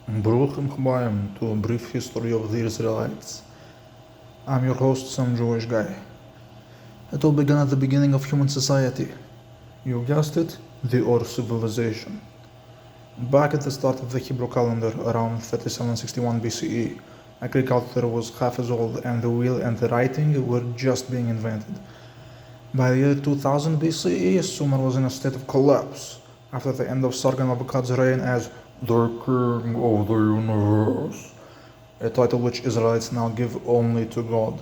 Baruchim Chabayim to a brief history of the Israelites. I'm your host, some Jewish guy. It all began at the beginning of human society. You guessed it, the Ur civilization. Back at the start of the Hebrew calendar, around 3761 BCE, agriculture was half as old and the wheel and the writing were just being invented. By the year 2000 BCE, Sumer was in a state of collapse after the end of Sargon of Akkad's reign as the King of the Universe, a title which Israelites now give only to God.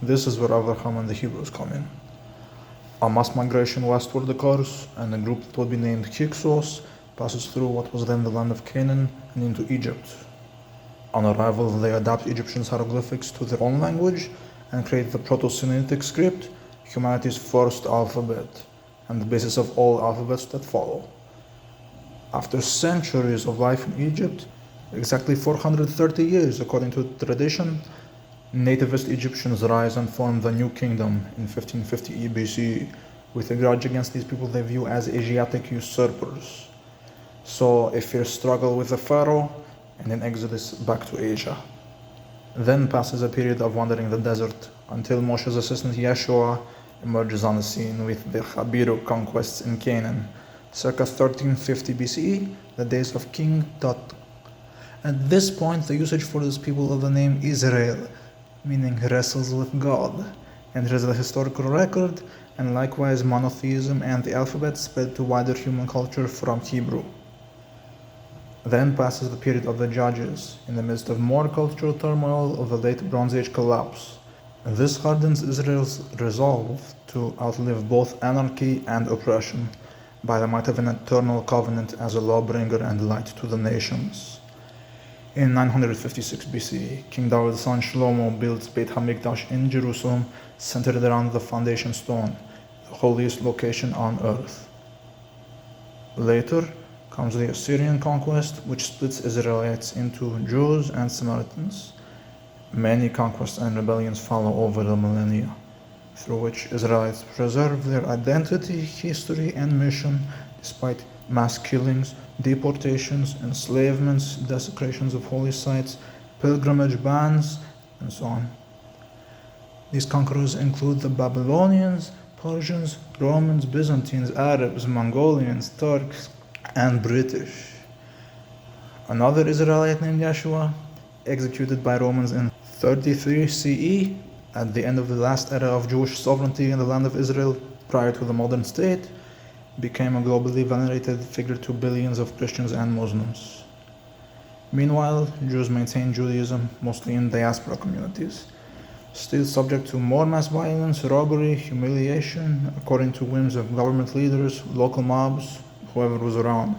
This is where Abraham and the Hebrews come in. A mass migration westward occurs, and a group that would be named Hyksos passes through what was then the land of Canaan and into Egypt. On arrival, they adapt Egyptian hieroglyphics to their own language and create the Proto-Semitic script, humanity's first alphabet, and the basis of all alphabets that follow. After centuries of life in Egypt, exactly 430 years according to tradition, nativist Egyptians rise and form the New Kingdom in 1550 BCE, with a grudge against these people they view as Asiatic usurpers. So a fierce struggle with the pharaoh and an exodus back to Asia. Then passes a period of wandering the desert until Moshe's assistant Yeshua emerges on the scene with the Habiru conquests in Canaan, circa 1350 BCE, the days of King Tut. At this point, the usage for these people of the name Israel, meaning wrestles with God, enters the historical record, and likewise monotheism and the alphabet spread to wider human culture from Hebrew. Then passes the period of the Judges, in the midst of more cultural turmoil of the late Bronze Age collapse. This hardens Israel's resolve to outlive both anarchy and oppression by the might of an eternal covenant as a lawbringer and light to the nations. In 956 BCE, King David's son Shlomo builds Beit HaMikdash in Jerusalem, centered around the foundation stone, the holiest location on earth. Later comes the Assyrian conquest, which splits Israelites into Jews and Samaritans. Many conquests and rebellions follow over the millennia, through which Israelites preserve their identity, history, and mission despite mass killings, deportations, enslavements, desecrations of holy sites, pilgrimage bans, and so on. These conquerors include the Babylonians, Persians, Romans, Byzantines, Arabs, Mongolians, Turks, and British. Another Israelite named Yeshua, executed by Romans in 33 CE, at the end of the last era of Jewish sovereignty in the land of Israel prior to the modern state, became a globally venerated figure to billions of Christians and Muslims. Meanwhile, Jews maintain Judaism mostly in diaspora communities, still subject to more mass violence, robbery, humiliation, according to whims of government leaders, local mobs, whoever was around.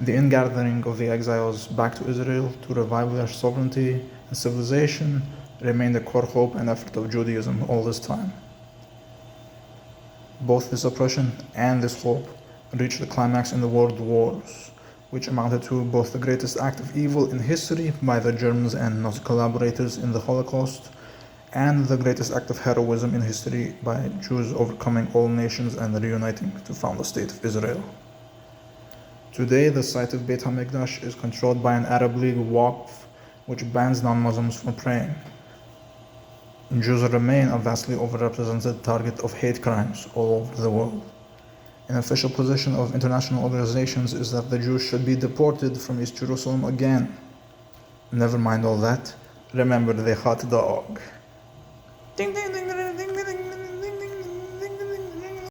The ingathering of the exiles back to Israel to revive their sovereignty and civilization remained the core hope and effort of Judaism all this time. Both this oppression and this hope reached the climax in the World Wars, which amounted to both the greatest act of evil in history by the Germans and Nazi collaborators in the Holocaust, and the greatest act of heroism in history by Jews overcoming all nations and reuniting to found the State of Israel. Today, the site of Beit HaMikdash is controlled by an Arab League Waqf, which bans non-Muslims from praying. Jews remain a vastly overrepresented target of hate crimes all over the world. An official position of international organizations is that the Jews should be deported from East Jerusalem again. Never mind all that. Remember the hot dog. Ding, ding, ding, ding, ding, ding.